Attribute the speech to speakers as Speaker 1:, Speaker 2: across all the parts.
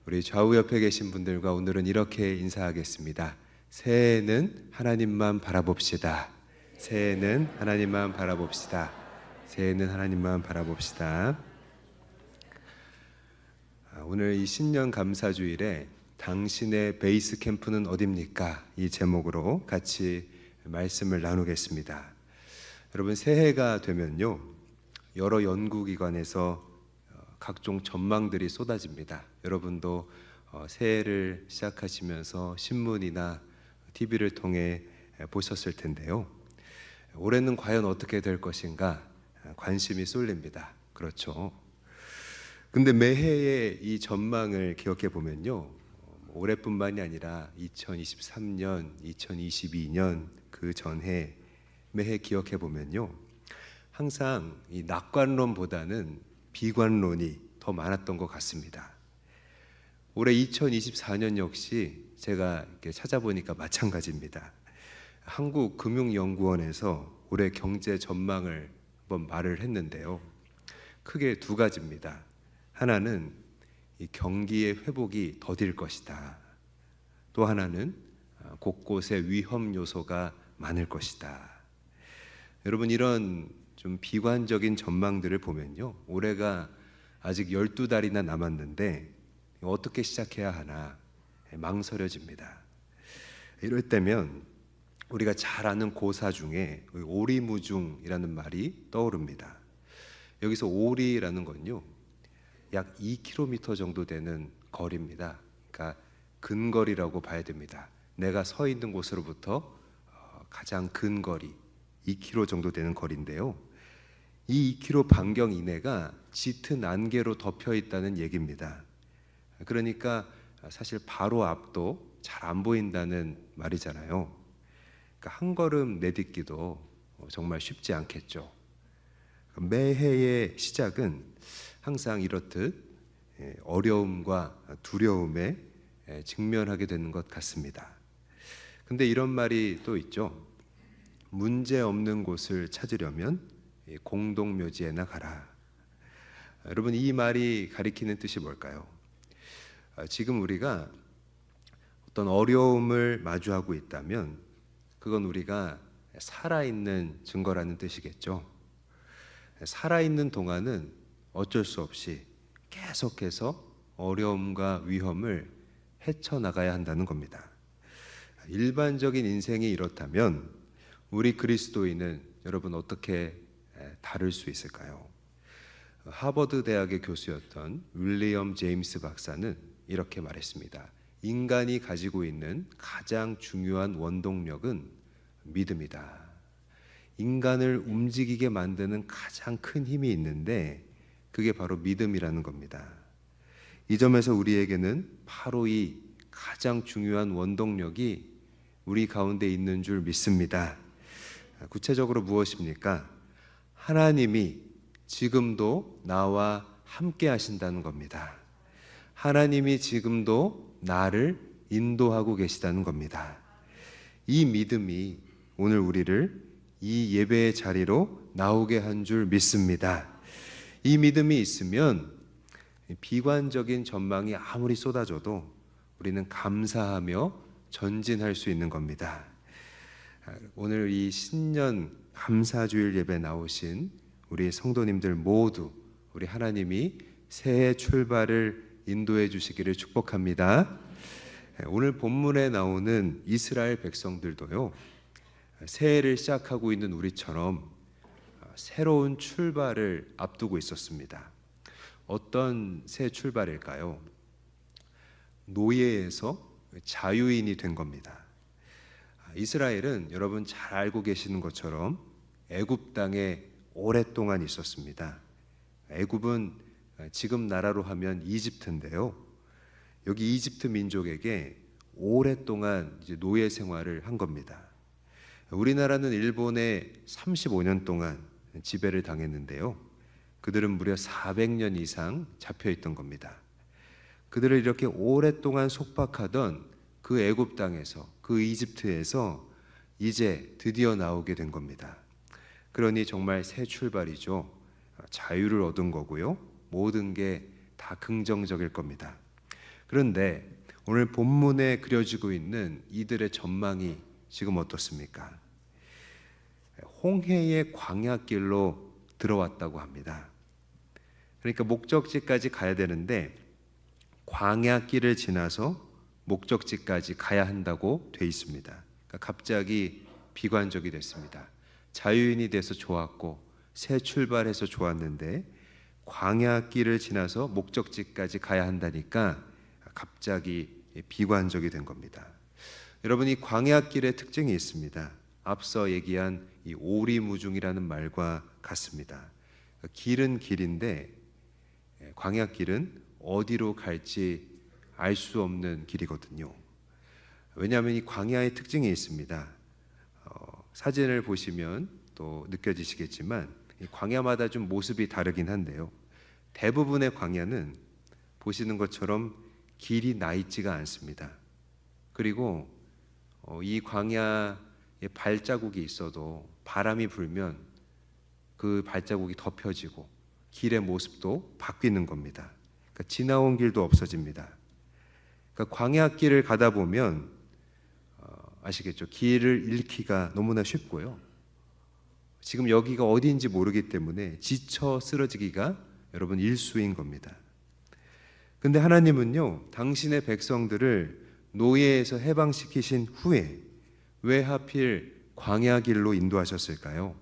Speaker 1: 우리 좌우 옆에 계신 분들과 오늘은 이렇게 인사하겠습니다. 새해에는 하나님만 바라봅시다. 새해에는 하나님만 바라봅시다. 새해에는 하나님만 바라봅시다. 오늘 이 신년 감사주일에 당신의 베이스 캠프는 어디입니까? 이 제목으로 같이 말씀을 나누겠습니다. 여러분, 새해가 되면요, 여러 연구기관에서 각종 전망들이 쏟아집니다. 여러분도 새해를 시작하시면서 신문이나 TV를 통해 보셨을 텐데요. 올해는 과연 어떻게 될 것인가 관심이 쏠립니다. 그렇죠. 근데 매해의 이 전망을 기억해 보면요, 올해뿐만이 아니라 2023년, 2022년 그 전해 매해 기억해 보면요, 항상 이 낙관론보다는 비관론이 더 많았던 것 같습니다. 올해 2024년 역시 제가 이렇게 찾아보니까 마찬가지입니다. 한국금융연구원에서 올해 경제 전망을 한번 말을 했는데요, 크게 두 가지입니다. 하나는 이 경기의 회복이 더딜 것이다. 또 하나는 곳곳에 위험 요소가 많을 것이다. 여러분, 이런 좀 비관적인 전망들을 보면요, 올해가 아직 12달이나 남았는데 어떻게 시작해야 하나 망설여집니다. 이럴 때면 우리가 잘 아는 고사 중에 오리무중이라는 말이 떠오릅니다. 여기서 오리라는 건요, 약 2km 정도 되는 거리입니다. 그러니까 근거리라고 봐야 됩니다. 내가 서 있는 곳으로부터 가장 근거리 2km 정도 되는 거리인데요, 이 2km 반경 이내가 짙은 안개로 덮여 있다는 얘기입니다. 그러니까 사실 바로 앞도 잘 안 보인다는 말이잖아요. 그러니까 한 걸음 내딛기도 정말 쉽지 않겠죠. 매해의 시작은 항상 이렇듯 어려움과 두려움에 직면하게 되는 것 같습니다. 근데 이런 말이 또 있죠. 문제 없는 곳을 찾으려면 공동묘지에나 가라. 여러분, 이 말이 가리키는 뜻이 뭘까요? 지금 우리가 어떤 어려움을 마주하고 있다면 그건 우리가 살아있는 증거라는 뜻이겠죠. 살아있는 동안은 어쩔 수 없이 계속해서 어려움과 위험을 헤쳐나가야 한다는 겁니다. 일반적인 인생이 이렇다면 우리 그리스도인은 여러분 어떻게 다를 수 있을까요? 하버드 대학의 교수였던 윌리엄 제임스 박사는 이렇게 말했습니다. 인간이 가지고 있는 가장 중요한 원동력은 믿음이다. 인간을 움직이게 만드는 가장 큰 힘이 있는데 그게 바로 믿음이라는 겁니다. 이 점에서 우리에게는 바로 이 가장 중요한 원동력이 우리 가운데 있는 줄 믿습니다. 구체적으로 무엇입니까? 하나님이 지금도 나와 함께 하신다는 겁니다. 하나님이 지금도 나를 인도하고 계시다는 겁니다. 이 믿음이 오늘 우리를 이 예배의 자리로 나오게 한 줄 믿습니다. 이 믿음이 있으면 비관적인 전망이 아무리 쏟아져도 우리는 감사하며 전진할 수 있는 겁니다. 오늘 이 신년 감사주일 예배 나오신 우리 성도님들 모두 우리 하나님이 새해 출발을 인도해 주시기를 축복합니다. 오늘 본문에 나오는 이스라엘 백성들도요, 새해를 시작하고 있는 우리처럼 새로운 출발을 앞두고 있었습니다. 어떤 새 출발일까요? 노예에서 자유인이 된 겁니다. 이스라엘은 여러분 잘 알고 계시는 것처럼 애굽 땅에 오랫동안 있었습니다. 애굽은 지금 나라로 하면 이집트인데요, 여기 이집트 민족에게 오랫동안 이제 노예 생활을 한 겁니다. 우리나라는 일본에 35년 동안 지배를 당했는데요, 그들은 무려 400년 이상 잡혀 있던 겁니다. 그들을 이렇게 오랫동안 속박하던 그 애굽 땅에서, 그 이집트에서 이제 드디어 나오게 된 겁니다. 그러니 정말 새 출발이죠. 자유를 얻은 거고요, 모든 게 다 긍정적일 겁니다. 그런데 오늘 본문에 그려지고 있는 이들의 전망이 지금 어떻습니까? 홍해의 광야길로 들어왔다고 합니다. 그러니까 목적지까지 가야 되는데 광야길을 지나서 목적지까지 가야 한다고 돼 있습니다. 그러니까 갑자기 비관적이 됐습니다. 자유인이 돼서 좋았고 새 출발해서 좋았는데 광야길을 지나서 목적지까지 가야 한다니까 갑자기 비관적이 된 겁니다. 여러분, 이 광야길의 특징이 있습니다. 앞서 얘기한 이 오리무중이라는 말과 같습니다. 길은 길인데 광야길은 어디로 갈지 알 수 없는 길이거든요. 왜냐하면 이 광야의 특징이 있습니다. 사진을 보시면 또 느껴지시겠지만 이 광야마다 좀 모습이 다르긴 한데요. 대부분의 광야는 보시는 것처럼 길이 나 있지가 않습니다. 그리고 이 광야에 발자국이 있어도 바람이 불면 그 발자국이 덮여지고 길의 모습도 바뀌는 겁니다. 그러니까 지나온 길도 없어집니다. 그러니까 광야길을 가다 보면 아시겠죠? 길을 잃기가 너무나 쉽고요. 지금 여기가 어디인지 모르기 때문에 지쳐 쓰러지기가 여러분 일수인 겁니다. 근데 하나님은요, 당신의 백성들을 노예에서 해방시키신 후에 왜 하필 광야길로 인도하셨을까요?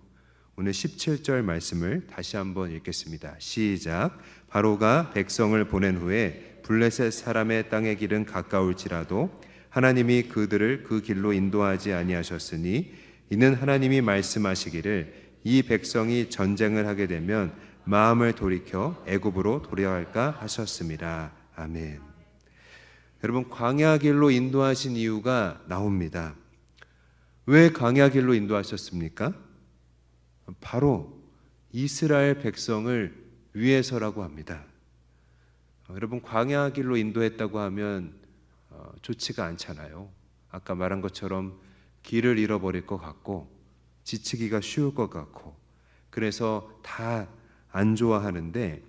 Speaker 1: 오늘 17절 말씀을 다시 한번 읽겠습니다. 시작. 바로가 백성을 보낸 후에 블레셋 사람의 땅의 길은 가까울지라도 하나님이 그들을 그 길로 인도하지 아니하셨으니 이는 하나님이 말씀하시기를 이 백성이 전쟁을 하게 되면 마음을 돌이켜 애굽으로 돌아갈까 하셨습니다. 아멘. 여러분, 광야길로 인도하신 이유가 나옵니다. 왜 광야길로 인도하셨습니까? 바로 이스라엘 백성을 위해서라고 합니다. 여러분, 광야길로 인도했다고 하면 좋지가 않잖아요. 아까 말한 것처럼 길을 잃어버릴 것 같고 지치기가 쉬울 것 같고 그래서 다 안 좋아하는데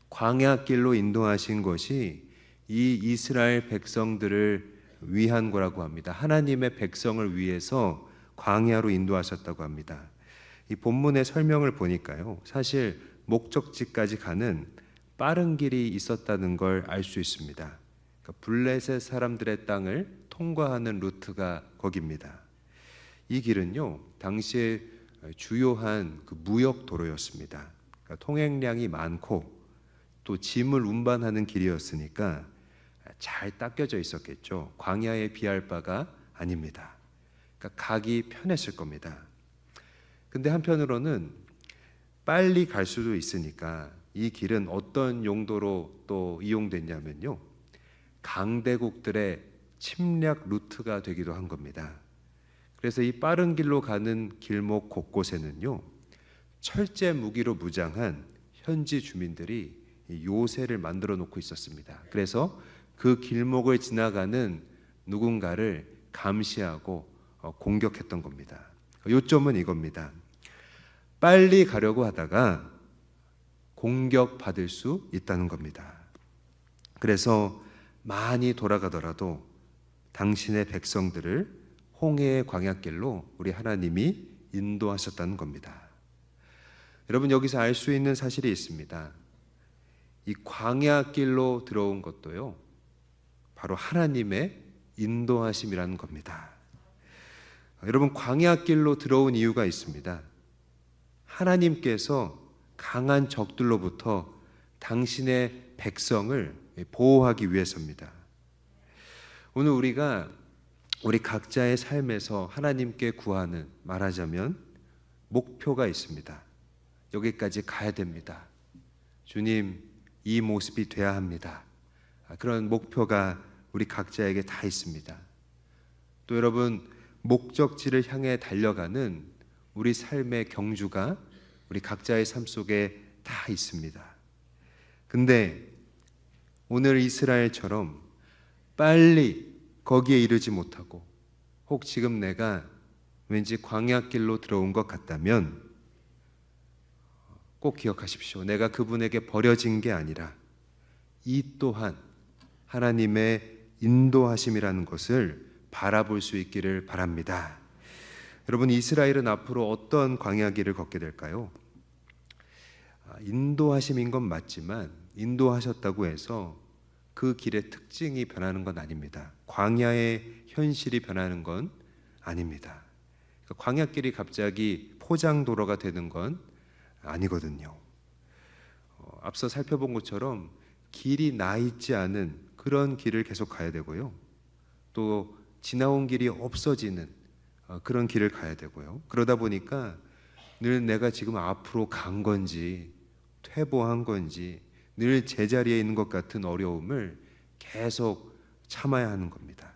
Speaker 1: 광야길로 인도하신 것이 이 이스라엘 백성들을 위한 거라고 합니다. 하나님의 백성을 위해서 광야로 인도하셨다고 합니다. 이 본문의 설명을 보니까요, 사실 목적지까지 가는 빠른 길이 있었다는 걸 알 수 있습니다. 그러니까 블레셋 사람들의 땅을 통과하는 루트가 거기입니다. 이 길은요, 당시에 주요한 그 무역 도로였습니다. 그러니까 통행량이 많고 또 짐을 운반하는 길이었으니까 잘 닦여져 있었겠죠. 광야에 비할 바가 아닙니다. 그러니까 가기 편했을 겁니다. 근데 한편으로는 빨리 갈 수도 있으니까 이 길은 어떤 용도로 또 이용됐냐면요, 강대국들의 침략 루트가 되기도 한 겁니다. 그래서 이 빠른 길로 가는 길목 곳곳에는요, 철제 무기로 무장한 현지 주민들이 요새를 만들어 놓고 있었습니다. 그래서 그 길목을 지나가는 누군가를 감시하고 공격했던 겁니다. 요점은 이겁니다. 빨리 가려고 하다가 공격받을 수 있다는 겁니다. 그래서 많이 돌아가더라도 당신의 백성들을 홍해의 광야길로 우리 하나님이 인도하셨다는 겁니다. 여러분, 여기서 알 수 있는 사실이 있습니다. 이 광야길로 들어온 것도요, 바로 하나님의 인도하심이라는 겁니다. 여러분, 광야길로 들어온 이유가 있습니다. 하나님께서 강한 적들로부터 당신의 백성을 보호하기 위해서입니다. 오늘 우리가 우리 각자의 삶에서 하나님께 구하는, 말하자면 목표가 있습니다. 여기까지 가야 됩니다. 주님, 이 모습이 돼야 합니다. 그런 목표가 우리 각자에게 다 있습니다. 또 여러분, 목적지를 향해 달려가는 우리 삶의 경주가 우리 각자의 삶 속에 다 있습니다. 근데 오늘 이스라엘처럼 빨리 거기에 이르지 못하고 혹 지금 내가 왠지 광야길로 들어온 것 같다면 꼭 기억하십시오. 내가 그분에게 버려진 게 아니라 이 또한 하나님의 인도하심이라는 것을 바라볼 수 있기를 바랍니다. 여러분, 이스라엘은 앞으로 어떤 광야길을 걷게 될까요? 인도하심인 건 맞지만 인도하셨다고 해서 그 길의 특징이 변하는 건 아닙니다. 광야의 현실이 변하는 건 아닙니다. 광야길이 갑자기 포장도로가 되는 건 아니거든요. 앞서 살펴본 것처럼 길이 나 있지 않은 그런 길을 계속 가야 되고요. 또 지나온 길이 없어지는 그런 길을 가야 되고요. 그러다 보니까 늘 내가 지금 앞으로 간 건지 퇴보한 건지 늘 제자리에 있는 것 같은 어려움을 계속 참아야 하는 겁니다.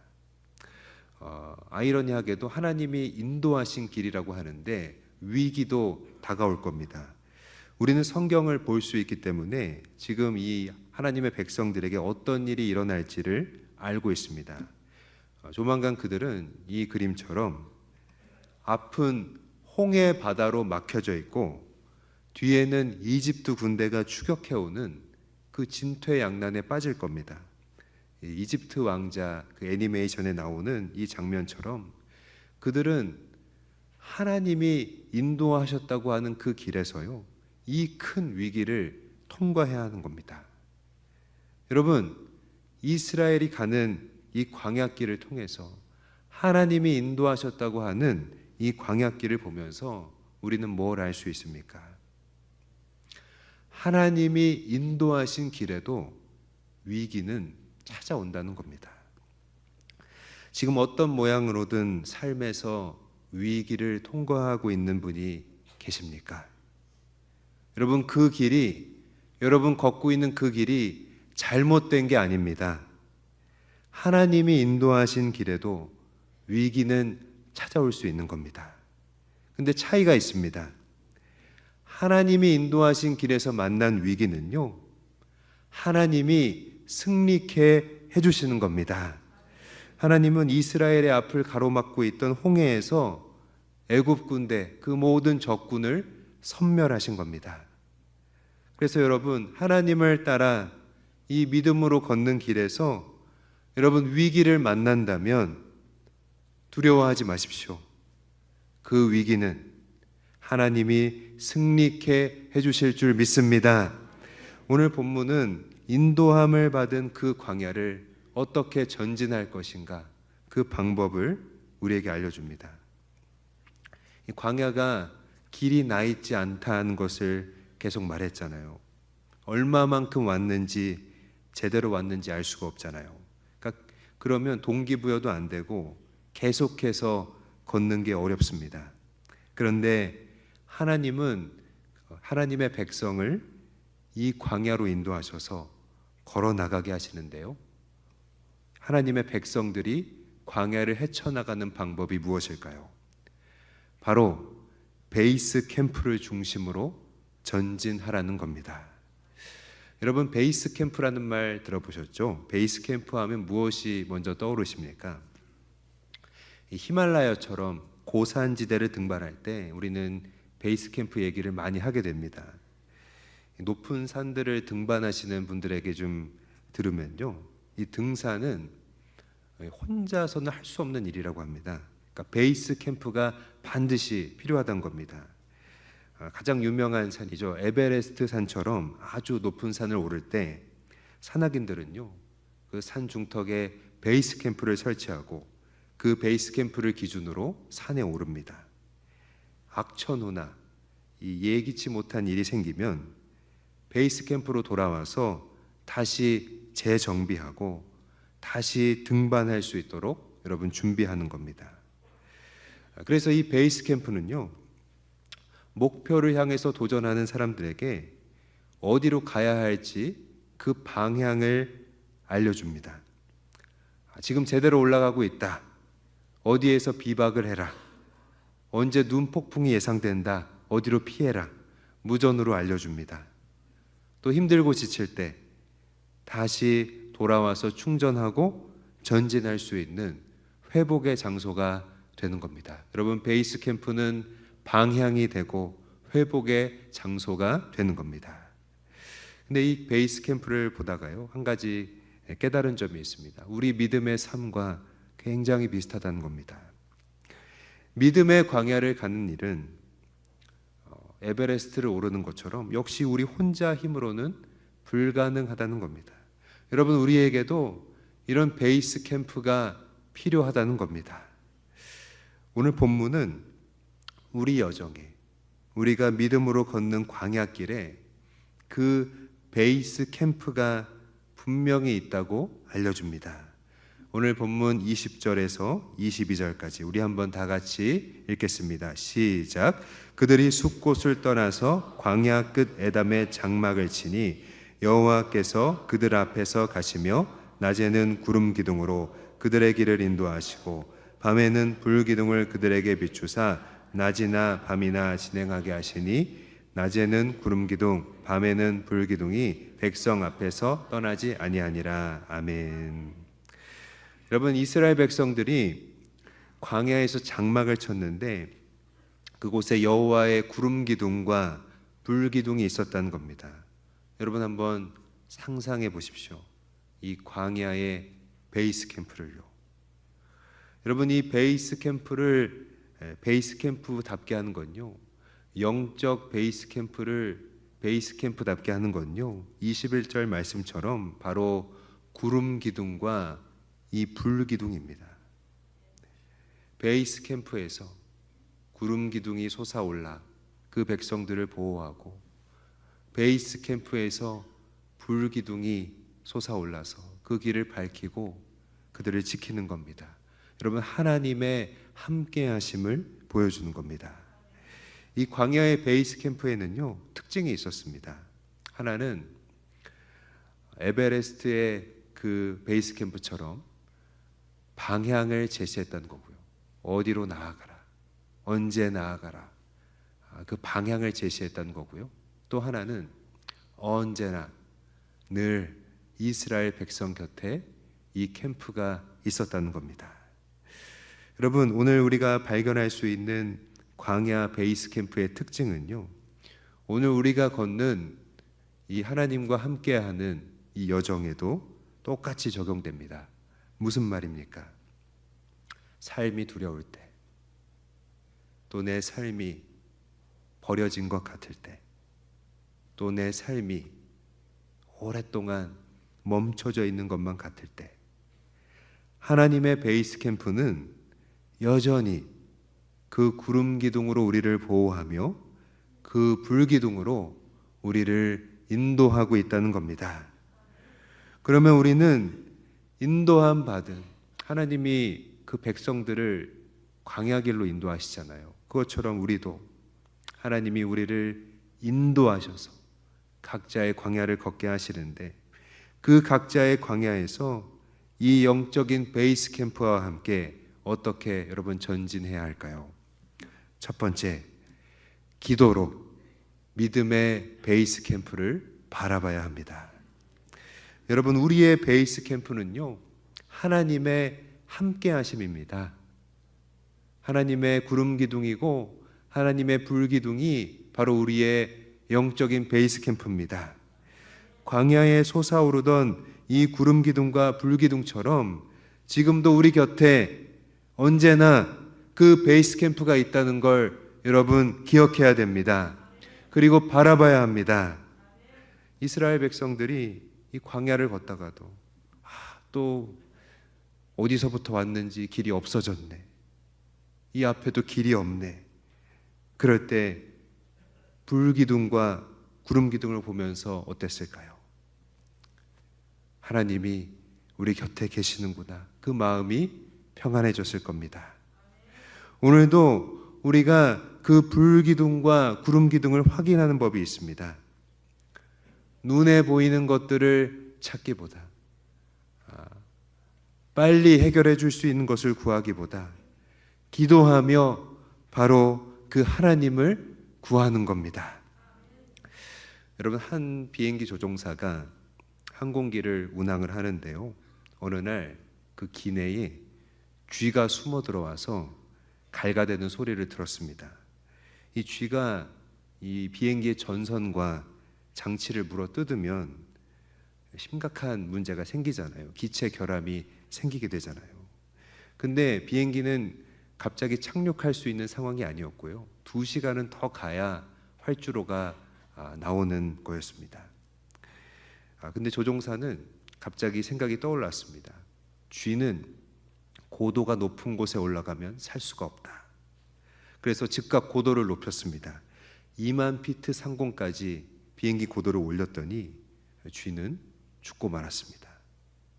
Speaker 1: 아이러니하게도 하나님이 인도하신 길이라고 하는데 위기도 다가올 겁니다. 우리는 성경을 볼 수 있기 때문에 지금 이 하나님의 백성들에게 어떤 일이 일어날지를 알고 있습니다. 조만간 그들은 이 그림처럼 앞은 홍해 바다로 막혀져 있고 뒤에는 이집트 군대가 추격해오는 그 진퇴양난에 빠질 겁니다. 이집트 왕자 그 애니메이션에 나오는 이 장면처럼 그들은 하나님이 인도하셨다고 하는 그 길에서요, 이 큰 위기를 통과해야 하는 겁니다. 여러분, 이스라엘이 가는 이 광야길을 통해서 하나님이 인도하셨다고 하는 이 광야길을 보면서 우리는 뭘 알 수 있습니까? 하나님이 인도하신 길에도 위기는 찾아온다는 겁니다. 지금 어떤 모양으로든 삶에서 위기를 통과하고 있는 분이 계십니까? 여러분, 그 길이, 여러분 걷고 있는 그 길이 잘못된 게 아닙니다. 하나님이 인도하신 길에도 위기는 찾아올 수 있는 겁니다. 근데 차이가 있습니다. 하나님이 인도하신 길에서 만난 위기는요, 하나님이 승리케 해주시는 겁니다. 하나님은 이스라엘의 앞을 가로막고 있던 홍해에서 애굽 군대, 그 모든 적군을 섬멸하신 겁니다. 그래서 여러분, 하나님을 따라 이 믿음으로 걷는 길에서 여러분 위기를 만난다면 두려워하지 마십시오. 그 위기는 하나님이 승리케 해주실 줄 믿습니다. 오늘 본문은 인도함을 받은 그 광야를 어떻게 전진할 것인가, 그 방법을 우리에게 알려줍니다. 이 광야가 길이 나 있지 않다는 것을 계속 말했잖아요. 얼마만큼 왔는지, 제대로 왔는지 알 수가 없잖아요. 그러면 동기부여도 안 되고 계속해서 걷는 게 어렵습니다. 그런데 하나님은 하나님의 백성을 이 광야로 인도하셔서 걸어 나가게 하시는데요, 하나님의 백성들이 광야를 헤쳐나가는 방법이 무엇일까요? 바로 베이스 캠프를 중심으로 전진하라는 겁니다. 여러분, 베이스 캠프라는 말 들어보셨죠? 베이스 캠프 하면 무엇이 먼저 떠오르십니까? 이 히말라야처럼 고산지대를 등반할 때 우리는 베이스 캠프 얘기를 많이 하게 됩니다. 높은 산들을 등반하시는 분들에게 좀 들으면요, 이 등산은 혼자서는 할 수 없는 일이라고 합니다. 그러니까 베이스 캠프가 반드시 필요하다는 겁니다. 가장 유명한 산이죠. 에베레스트 산처럼 아주 높은 산을 오를 때 산악인들은요, 그 산 중턱에 베이스 캠프를 설치하고 그 베이스 캠프를 기준으로 산에 오릅니다. 악천후나 이 예기치 못한 일이 생기면 베이스 캠프로 돌아와서 다시 재정비하고 다시 등반할 수 있도록 여러분 준비하는 겁니다. 그래서 이 베이스 캠프는요, 목표를 향해서 도전하는 사람들에게 어디로 가야 할지 그 방향을 알려줍니다. 지금 제대로 올라가고 있다. 어디에서 비박을 해라. 언제 눈 폭풍이 예상된다. 어디로 피해라. 무전으로 알려줍니다. 또 힘들고 지칠 때 다시 돌아와서 충전하고 전진할 수 있는 회복의 장소가 되는 겁니다. 여러분, 베이스 캠프는 방향이 되고 회복의 장소가 되는 겁니다. 근데 이 베이스 캠프를 보다가요, 한 가지 깨달은 점이 있습니다. 우리 믿음의 삶과 굉장히 비슷하다는 겁니다. 믿음의 광야를 가는 일은 에베레스트를 오르는 것처럼 역시 우리 혼자 힘으로는 불가능하다는 겁니다. 여러분, 우리에게도 이런 베이스 캠프가 필요하다는 겁니다. 오늘 본문은 우리 여정에, 우리가 믿음으로 걷는 광야길에 그 베이스 캠프가 분명히 있다고 알려줍니다. 오늘 본문 20절에서 22절까지 우리 한번 다 같이 읽겠습니다. 시작. 그들이 숲곳을 떠나서 광야 끝 에담에 장막을 치니 여호와께서 그들 앞에서 가시며 낮에는 구름 기둥으로 그들의 길을 인도하시고 밤에는 불 기둥을 그들에게 비추사 낮이나 밤이나 진행하게 하시니 낮에는 구름 기둥 밤에는 불 기둥이 백성 앞에서 떠나지 아니하니라. 아멘. 여러분, 이스라엘 백성들이 광야에서 장막을 쳤는데 그곳에 여호와의 구름 기둥과 불 기둥이 있었다는 겁니다. 여러분, 한번 상상해 보십시오. 이 광야의 베이스 캠프를요. 여러분, 이 베이스 캠프를 베이스 캠프답게 하는 건요, 영적 베이스 캠프답게 하는 건요, 21절 말씀처럼 바로 구름 기둥과 이 불 기둥입니다. 베이스 캠프에서 구름 기둥이 솟아올라 그 백성들을 보호하고 베이스 캠프에서 불 기둥이 솟아올라서 그 길을 밝히고 그들을 지키는 겁니다. 여러분, 하나님의 함께 하심을 보여주는 겁니다. 이 광야의 베이스 캠프에는요, 특징이 있었습니다. 하나는 에베레스트의 그 베이스 캠프처럼 방향을 제시했다는 거고요. 어디로 나아가라, 언제 나아가라, 그 방향을 제시했다는 거고요. 또 하나는 언제나 늘 이스라엘 백성 곁에 이 캠프가 있었다는 겁니다. 여러분, 오늘 우리가 발견할 수 있는 광야 베이스 캠프의 특징은요, 오늘 우리가 걷는 이 하나님과 함께하는 이 여정에도 똑같이 적용됩니다. 무슨 말입니까? 삶이 두려울 때, 또 내 삶이 버려진 것 같을 때, 또 내 삶이 오랫동안 멈춰져 있는 것만 같을 때, 하나님의 베이스 캠프는 여전히 그 구름 기둥으로 우리를 보호하며 그 불 기둥으로 우리를 인도하고 있다는 겁니다. 그러면 우리는 인도함 받은, 하나님이 그 백성들을 광야길로 인도하시잖아요. 그것처럼 우리도 하나님이 우리를 인도하셔서 각자의 광야를 걷게 하시는데, 그 각자의 광야에서 이 영적인 베이스 캠프와 함께 어떻게 여러분 전진해야 할까요? 첫 번째, 기도로 믿음의 베이스 캠프를 바라봐야 합니다. 여러분, 우리의 베이스 캠프는요, 하나님의 함께 하심입니다. 하나님의 구름 기둥이고 하나님의 불 기둥이 바로 우리의 영적인 베이스 캠프입니다. 광야에 솟아오르던 이 구름 기둥과 불 기둥처럼 지금도 우리 곁에 언제나 그 베이스 캠프가 있다는 걸 여러분 기억해야 됩니다. 그리고 바라봐야 합니다. 이스라엘 백성들이 이 광야를 걷다가도 또 어디서부터 왔는지 길이 없어졌네, 이 앞에도 길이 없네, 그럴 때 불기둥과 구름기둥을 보면서 어땠을까요? 하나님이 우리 곁에 계시는구나, 그 마음이 평안해졌을 겁니다. 오늘도 우리가 그 불기둥과 구름기둥을 확인하는 법이 있습니다. 눈에 보이는 것들을 찾기보다, 빨리 해결해 줄 수 있는 것을 구하기보다 기도하며 바로 그 하나님을 구하는 겁니다. 여러분, 한 비행기 조종사가 항공기를 운항을 하는데요, 어느 날 그 기내에 쥐가 숨어 들어와서 갈가대는 소리를 들었습니다. 이 쥐가 이 비행기의 전선과 장치를 물어 뜯으면 심각한 문제가 생기잖아요. 기체 결함이 생기게 되잖아요. 근데 비행기는 갑자기 착륙할 수 있는 상황이 아니었고요. 2시간은 더 가야 활주로가 나오는 거였습니다. 근데 조종사는 갑자기 생각이 떠올랐습니다. 쥐는 고도가 높은 곳에 올라가면 살 수가 없다. 그래서 즉각 고도를 높였습니다. 2만 피트 상공까지 비행기 고도를 올렸더니 쥐는 죽고 말았습니다.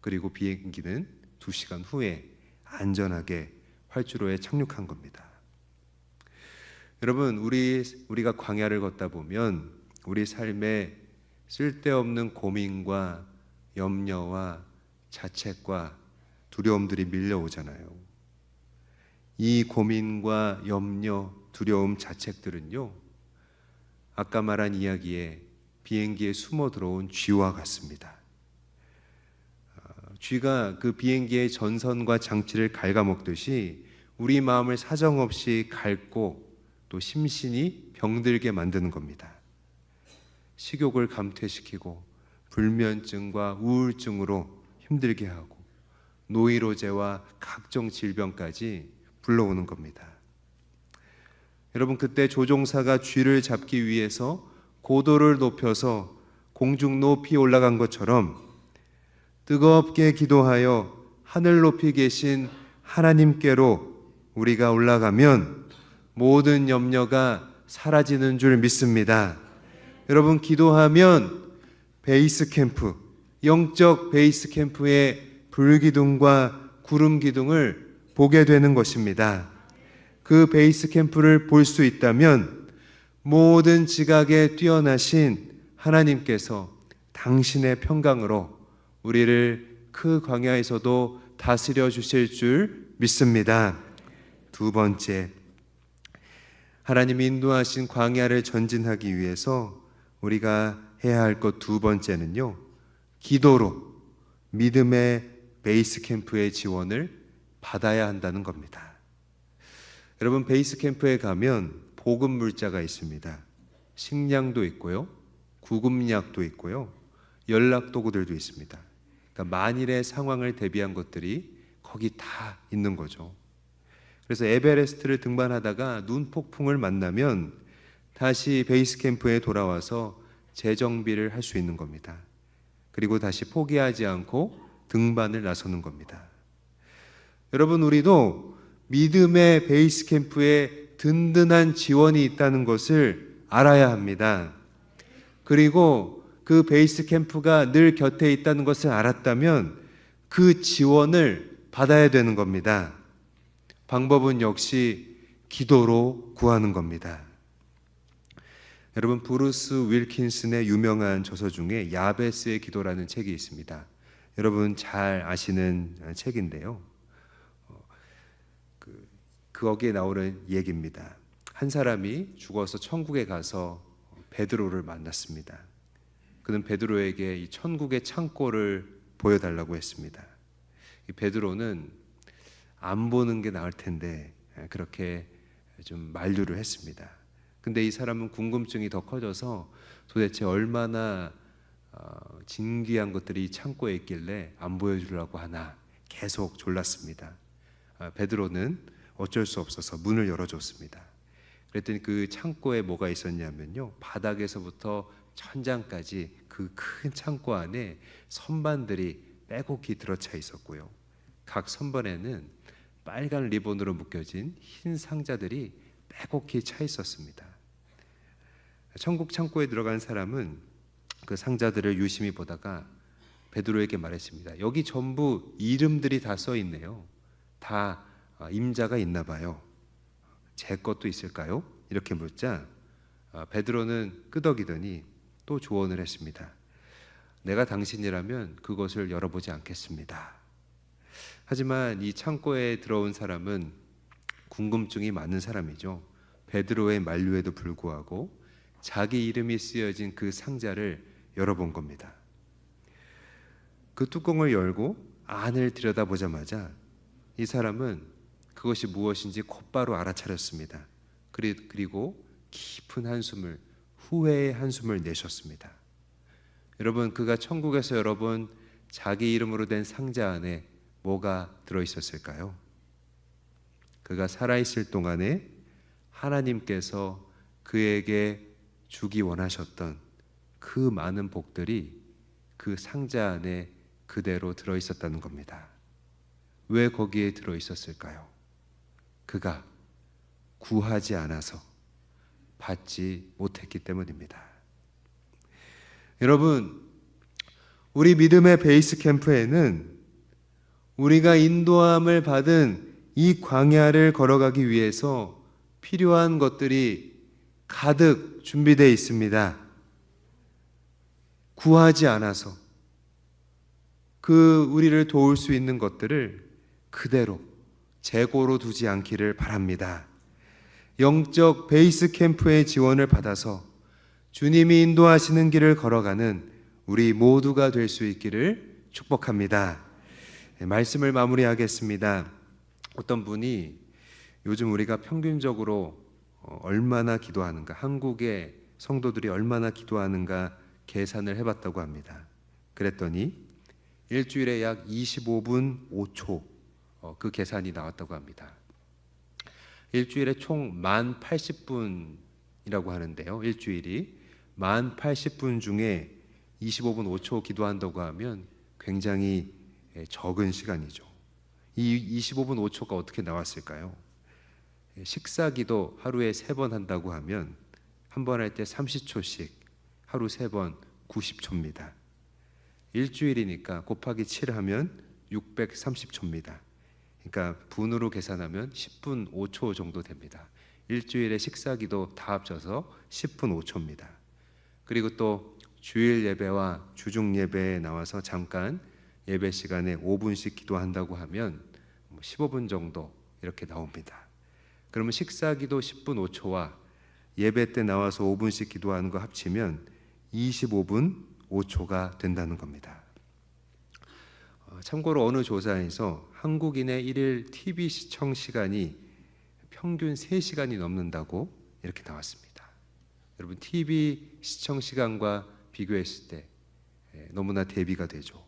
Speaker 1: 그리고 비행기는 2시간 후에 안전하게 활주로에 착륙한 겁니다. 여러분, 우리가 광야를 걷다 보면 우리 삶에 쓸데없는 고민과 염려와 자책과 두려움들이 밀려오잖아요. 이 고민과 염려, 두려움, 자책들은요, 아까 말한 이야기에 비행기에 숨어 들어온 쥐와 같습니다. 쥐가 그 비행기의 전선과 장치를 갉아먹듯이 우리 마음을 사정없이 갉고 또 심신이 병들게 만드는 겁니다. 식욕을 감퇴시키고 불면증과 우울증으로 힘들게 하고 노이로제와 각종 질병까지 불러오는 겁니다. 여러분, 그때 조종사가 쥐를 잡기 위해서 고도를 높여서 공중 높이 올라간 것처럼 뜨겁게 기도하여 하늘 높이 계신 하나님께로 우리가 올라가면 모든 염려가 사라지는 줄 믿습니다. 여러분, 기도하면 베이스 캠프, 영적 베이스 캠프의 불기둥과 구름 기둥을 보게 되는 것입니다. 그 베이스 캠프를 볼 수 있다면 모든 지각에 뛰어나신 하나님께서 당신의 평강으로 우리를 그 광야에서도 다스려 주실 줄 믿습니다. 두 번째, 하나님이 인도하신 광야를 전진하기 위해서 우리가 해야 할 것 두 번째는요, 기도로 믿음의 베이스 캠프의 지원을 받아야 한다는 겁니다. 여러분, 베이스 캠프에 가면 보급 물자가 있습니다. 식량도 있고요, 구급약도 있고요, 연락 도구들도 있습니다. 그러니까 만일의 상황을 대비한 것들이 거기 다 있는 거죠. 그래서 에베레스트를 등반하다가 눈폭풍을 만나면 다시 베이스 캠프에 돌아와서 재정비를 할 수 있는 겁니다. 그리고 다시 포기하지 않고 등반을 나서는 겁니다. 여러분, 우리도 믿음의 베이스 캠프에 든든한 지원이 있다는 것을 알아야 합니다. 그리고 그 베이스 캠프가 늘 곁에 있다는 것을 알았다면 그 지원을 받아야 되는 겁니다. 방법은 역시 기도로 구하는 겁니다. 여러분, 브루스 윌킨슨의 유명한 저서 중에 야베스의 기도라는 책이 있습니다. 여러분 잘 아시는 책인데요. 거기에 나오는 얘기입니다. 한 사람이 죽어서 천국에 가서 베드로를 만났습니다. 그는 베드로에게 이 천국의 창고를 보여달라고 했습니다. 이 베드로는 안 보는 게 나을 텐데 그렇게 좀 만류를 했습니다. 근데 이 사람은 궁금증이 더 커져서 도대체 얼마나 진귀한 것들이 창고에 있길래 안 보여주려고 하나 계속 졸랐습니다. 베드로는 어쩔 수 없어서 문을 열어줬습니다. 그랬더니 그 창고에 뭐가 있었냐면요, 바닥에서부터 천장까지 그 큰 창고 안에 선반들이 빼곡히 들어차 있었고요, 각 선반에는 빨간 리본으로 묶여진 흰 상자들이 빼곡히 차 있었습니다. 천국 창고에 들어간 사람은 그 상자들을 유심히 보다가 베드로에게 말했습니다. 여기 전부 이름들이 다 써 있네요. 다 임자가 있나 봐요. 제 것도 있을까요? 이렇게 묻자 베드로는 끄덕이더니 또 조언을 했습니다. 내가 당신이라면 그것을 열어보지 않겠습니다. 하지만 이 창고에 들어온 사람은 궁금증이 많은 사람이죠. 베드로의 만류에도 불구하고 자기 이름이 쓰여진 그 상자를 열어본 겁니다. 그 뚜껑을 열고 안을 들여다보자마자 이 사람은 그것이 무엇인지 곧바로 알아차렸습니다. 그리고 깊은 한숨을, 후회의 한숨을 내셨습니다. 여러분, 그가 천국에서 여러분 자기 이름으로 된 상자 안에 뭐가 들어있었을까요? 그가 살아있을 동안에 하나님께서 그에게 주기 원하셨던 그 많은 복들이 그 상자 안에 그대로 들어있었다는 겁니다. 왜 거기에 들어있었을까요? 그가 구하지 않아서 받지 못했기 때문입니다. 여러분, 우리 믿음의 베이스 캠프에는 우리가 인도함을 받은 이 광야를 걸어가기 위해서 필요한 것들이 가득 준비되어 있습니다. 구하지 않아서 그 우리를 도울 수 있는 것들을 그대로 재고로 두지 않기를 바랍니다. 영적 베이스 캠프의 지원을 받아서 주님이 인도하시는 길을 걸어가는 우리 모두가 될 수 있기를 축복합니다. 말씀을 마무리하겠습니다. 어떤 분이 요즘 우리가 평균적으로 얼마나 기도하는가, 한국의 성도들이 얼마나 기도하는가 계산을 해봤다고 합니다. 그랬더니 일주일에 약 25분 5초 그 계산이 나왔다고 합니다. 일주일에 총 1080분이라고 하는데요. 일주일이 1080분 중에 25분 5초 기도한다고 하면 굉장히 적은 시간이죠. 이 25분 5초가 어떻게 나왔을까요? 식사기도 하루에 3번 한다고 하면 한 번 할 때 30초씩 하루 3번 90초입니다. 일주일이니까 곱하기 7하면 630초입니다. 그러니까 분으로 계산하면 10분 5초 정도 됩니다. 일주일에 식사기도 다 합쳐서 10분 5초입니다. 그리고 또 주일 예배와 주중 예배에 나와서 잠깐 예배 시간에 5분씩 기도한다고 하면 15분 정도 이렇게 나옵니다. 그러면 식사기도 10분 5초와 예배 때 나와서 5분씩 기도하는 거 합치면 25분 5초가 된다는 겁니다. 참고로 어느 조사에서 한국인의 일일 TV 시청 시간이 평균 3시간이 넘는다고 이렇게 나왔습니다. 여러분, TV 시청 시간과 비교했을 때 너무나 대비가 되죠.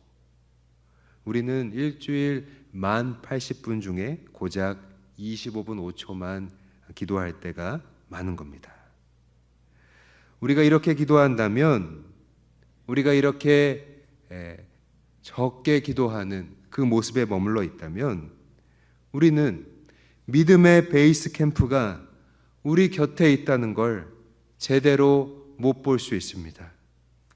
Speaker 1: 우리는 일주일 1080분 중에 고작 25분 5초만 기도할 때가 많은 겁니다. 우리가 이렇게 기도한다면, 우리가 이렇게 적게 기도하는 그 모습에 머물러 있다면 우리는 믿음의 베이스 캠프가 우리 곁에 있다는 걸 제대로 못 볼 수 있습니다.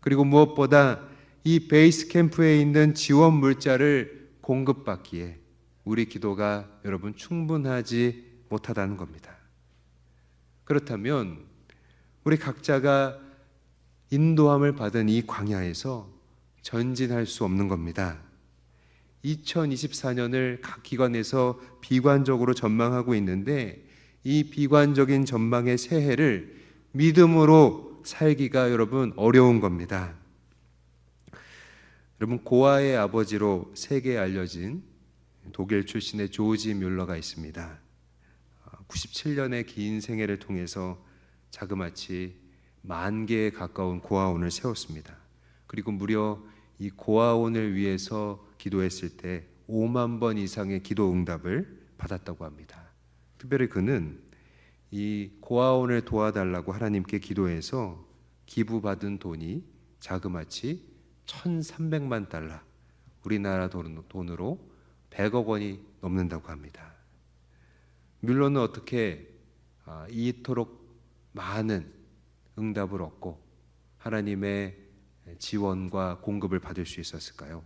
Speaker 1: 그리고 무엇보다 이 베이스 캠프에 있는 지원 물자를 공급받기에 우리 기도가 여러분 충분하지 못하다는 겁니다. 그렇다면 우리 각자가 인도함을 받은 이 광야에서 전진할 수 없는 겁니다. 2024년을 각 기관에서 비관적으로 전망하고 있는데 이 비관적인 전망의 새해를 믿음으로 살기가 여러분 어려운 겁니다. 여러분, 고아의 아버지로 세계에 알려진 독일 출신의 조지 뮬러가 있습니다. 97년의 긴 생애를 통해서 자그마치 10,000개에 가까운 고아원을 세웠습니다. 그리고 무려 이 고아원을 위해서 기도했을 때 5만 번 이상의 기도 응답을 받았다고 합니다. 특별히 그는 이 고아원을 도와달라고 하나님께 기도해서 기부받은 돈이 자그마치 1,300만 달러, 우리나라 돈으로 100억 원이 넘는다고 합니다. 뮬러는 어떻게 이토록 많은 응답을 얻고 하나님의 지원과 공급을 받을 수 있었을까요?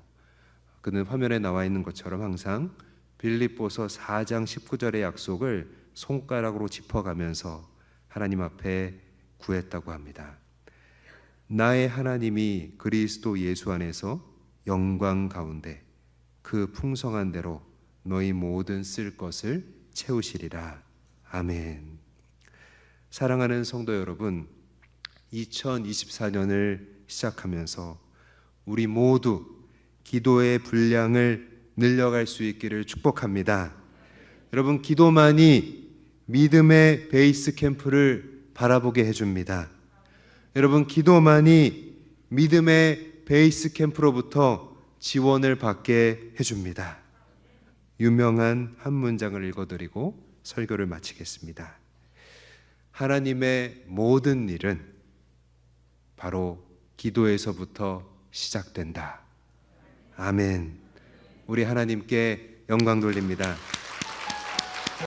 Speaker 1: 그는 화면에 나와 있는 것처럼 항상 빌립보서 4장 19절의 약속을 손가락으로 짚어가면서 하나님 앞에 구했다고 합니다. 나의 하나님이 그리스도 예수 안에서 영광 가운데 그 풍성한 대로 너희 모든 쓸 것을 채우시리라. 아멘. 사랑하는 성도 여러분, 2024년을 시작하면서 우리 모두 기도의 분량을 늘려갈 수 있기를 축복합니다. 여러분, 기도만이 믿음의 베이스 캠프를 바라보게 해줍니다. 여러분, 기도만이 믿음의 베이스 캠프로부터 지원을 받게 해줍니다. 유명한 한 문장을 읽어드리고 설교를 마치겠습니다. 하나님의 모든 일은 바로 기도에서부터 시작된다. 아멘. 우리 하나님께 영광 돌립니다.